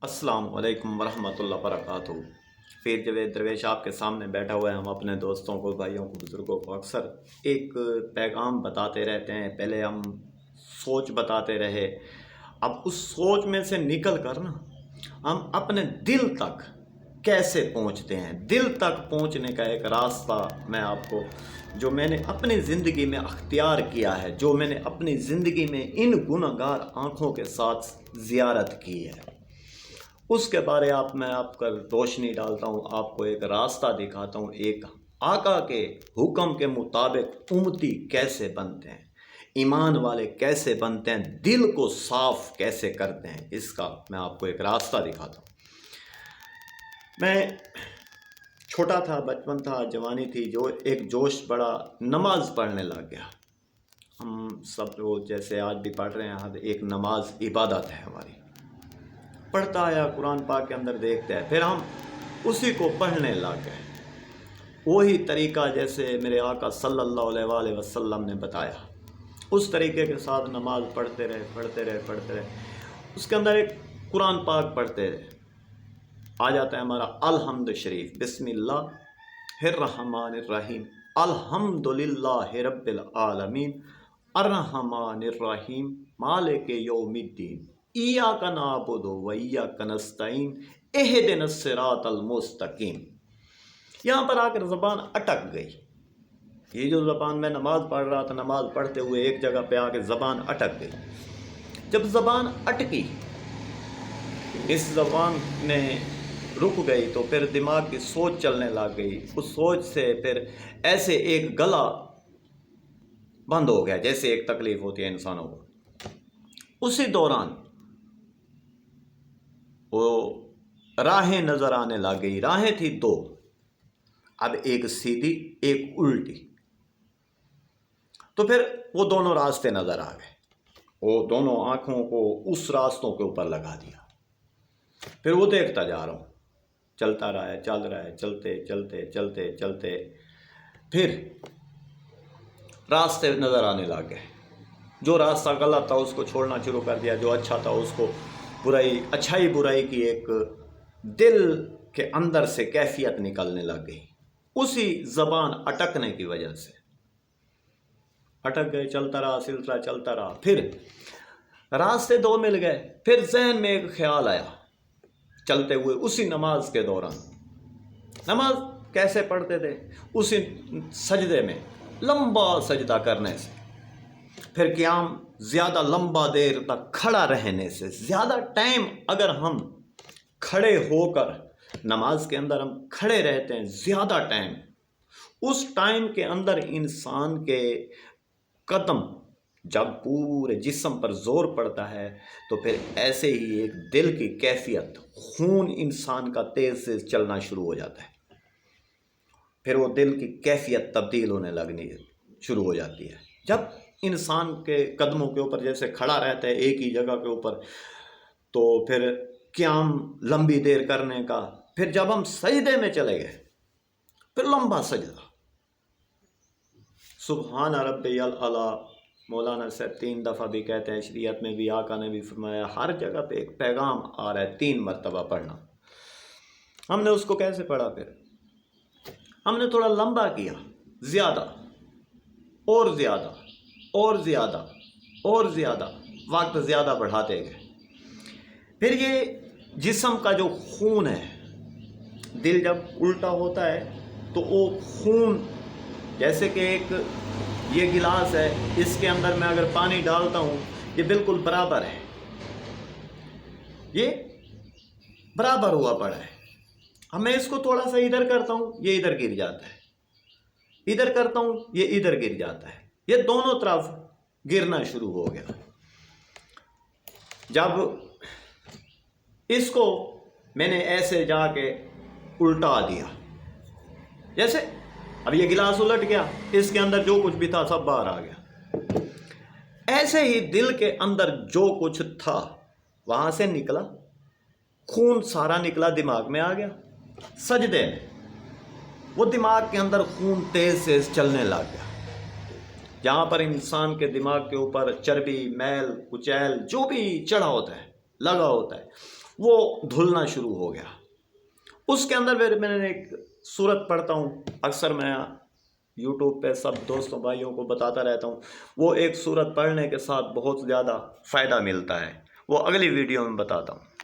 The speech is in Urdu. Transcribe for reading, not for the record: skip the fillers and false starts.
السلام علیکم ورحمۃ اللہ وبرکاتہ۔ پیر جاوید درویش آپ کے سامنے بیٹھا ہوا ہے۔ ہم اپنے دوستوں کو، بھائیوں کو، بزرگوں کو اکثر ایک پیغام بتاتے رہتے ہیں۔ پہلے ہم سوچ بتاتے رہے، اب اس سوچ میں سے نکل کر نا ہم اپنے دل تک کیسے پہنچتے ہیں۔ دل تک پہنچنے کا ایک راستہ میں آپ کو، جو میں نے اپنی زندگی میں اختیار کیا ہے، جو میں نے اپنی زندگی میں ان گنہگار آنکھوں کے ساتھ زیارت کی ہے، اس کے بارے میں آپ کا روشنی ڈالتا ہوں، آپ کو ایک راستہ دکھاتا ہوں۔ ایک آقا کے حکم کے مطابق امتی کیسے بنتے ہیں، ایمان والے کیسے بنتے ہیں، دل کو صاف کیسے کرتے ہیں، اس کا میں آپ کو ایک راستہ دکھاتا ہوں۔ میں چھوٹا تھا، بچپن تھا، جوانی تھی، جو ایک جوش بڑا، نماز پڑھنے لگ گیا۔ ہم سب وہ جیسے آج بھی پڑھ رہے ہیں، ایک نماز عبادت ہے ہماری، پڑھتا آیا، قرآن پاک کے اندر دیکھتے ہیں، پھر ہم اسی کو پڑھنے لگ گئے، وہی طریقہ جیسے میرے آقا صلی اللہ علیہ وآلہ وسلم نے بتایا، اس طریقے کے ساتھ نماز پڑھتے رہے۔ اس کے اندر ایک قرآن پاک پڑھتے رہے، آ جاتا ہے ہمارا الحمد شریف، بسم اللہ الرحمن الرحیم، الحمد للہ رب العالمین، الرحمن الرحیم، مالک یوم الدین، ایاک نعبد و ایاک نستعین، اہدنا الصراط المستقیم۔ یہاں پر آ کر زبان اٹک گئی۔ یہ جو زبان، میں نماز پڑھ رہا تھا، نماز پڑھتے ہوئے ایک جگہ پہ آ کے زبان اٹک گئی۔ جب زبان اٹکی، اس زبان نے رک گئی، تو پھر دماغ کی سوچ چلنے لگ گئی۔ اس سوچ سے پھر ایسے ایک گلا بند ہو گیا، جیسے ایک تکلیف ہوتی ہے انسانوں کو۔ اسی دوران وہ راہیں نظر آنے لگ گئی۔ راہیں تھی دو، اب ایک سیدھی ایک الٹی، تو پھر وہ دونوں راستے نظر آ گئے۔ وہ دونوں آنکھوں کو اس راستوں کے اوپر لگا دیا۔ پھر وہ دیکھتا جا رہا ہوں، چلتا رہا ہے، چل رہا ہے، چلتے پھر راستے نظر آنے لگ گئے۔ جو راستہ غلط تھا اس کو چھوڑنا شروع کر دیا، جو اچھا تھا اس کو، اچھائی برائی کی ایک دل کے اندر سے کیفیت نکلنے لگ گئی، اسی زبان اٹکنے کی وجہ سے۔ اٹک گئے، چلتا رہا، سلسلہ چلتا رہا، پھر راستے دو مل گئے۔ پھر ذہن میں ایک خیال آیا چلتے ہوئے، اسی نماز کے دوران۔ نماز کیسے پڑھتے تھے؟ اسی سجدے میں، لمبا سجدہ کرنے سے، پھر قیام زیادہ لمبا دیر تک کھڑا رہنے سے، زیادہ ٹائم اگر ہم کھڑے ہو کر نماز کے اندر ہم کھڑے رہتے ہیں زیادہ ٹائم، اس ٹائم کے اندر انسان کے قدم جب پورے جسم پر زور پڑتا ہے، تو پھر ایسے ہی ایک دل کی کیفیت، خون انسان کا تیز سے چلنا شروع ہو جاتا ہے۔ پھر وہ دل کی کیفیت تبدیل ہونے لگنی شروع ہو جاتی ہے۔ جب انسان کے قدموں کے اوپر جیسے کھڑا رہتا ہے ایک ہی جگہ کے اوپر، تو پھر قیام لمبی دیر کرنے کا، پھر جب ہم سجدے میں چلے گئے، پھر لمبا سجدہ، سبحان ربی الاعلیٰ، مولانا صاحب 3 دفعہ بھی کہتے ہیں، شریعت میں بھی آقا نے بھی فرمایا، ہر جگہ پہ ایک پیغام آ رہا ہے 3 مرتبہ پڑھنا۔ ہم نے اس کو کیسے پڑھا؟ پھر ہم نے تھوڑا لمبا کیا، زیادہ اور زیادہ اور زیادہ اور زیادہ، وقت زیادہ بڑھاتے گئے۔ پھر یہ جسم کا جو خون ہے، دل جب الٹا ہوتا ہے تو وہ خون، جیسے کہ ایک یہ گلاس ہے، اس کے اندر میں اگر پانی ڈالتا ہوں، یہ بالکل برابر ہے، یہ برابر ہوا پڑا ہے۔ اب میں اس کو تھوڑا سا ادھر کرتا ہوں، یہ ادھر گر جاتا ہے، ادھر کرتا ہوں، یہ ادھر گر جاتا ہے، یہ دونوں طرف گرنا شروع ہو گیا۔ جب اس کو میں نے ایسے جا کے الٹا دیا، جیسے اب یہ گلاس الٹ گیا، اس کے اندر جو کچھ بھی تھا سب باہر آ گیا، ایسے ہی دل کے اندر جو کچھ تھا وہاں سے نکلا، خون سارا نکلا، دماغ میں آ گیا۔ سجدے میں وہ دماغ کے اندر خون تیز سے چلنے لگ گیا، جہاں پر انسان کے دماغ کے اوپر چربی، میل، کچیل جو بھی چڑھا ہوتا ہے، لگا ہوتا ہے، وہ دھلنا شروع ہو گیا۔ اس کے اندر میں نے ایک سورت پڑھتا ہوں، اکثر میں یوٹیوب پہ سب دوستوں بھائیوں کو بتاتا رہتا ہوں، وہ ایک سورت پڑھنے کے ساتھ بہت زیادہ فائدہ ملتا ہے، وہ اگلی ویڈیو میں بتاتا ہوں۔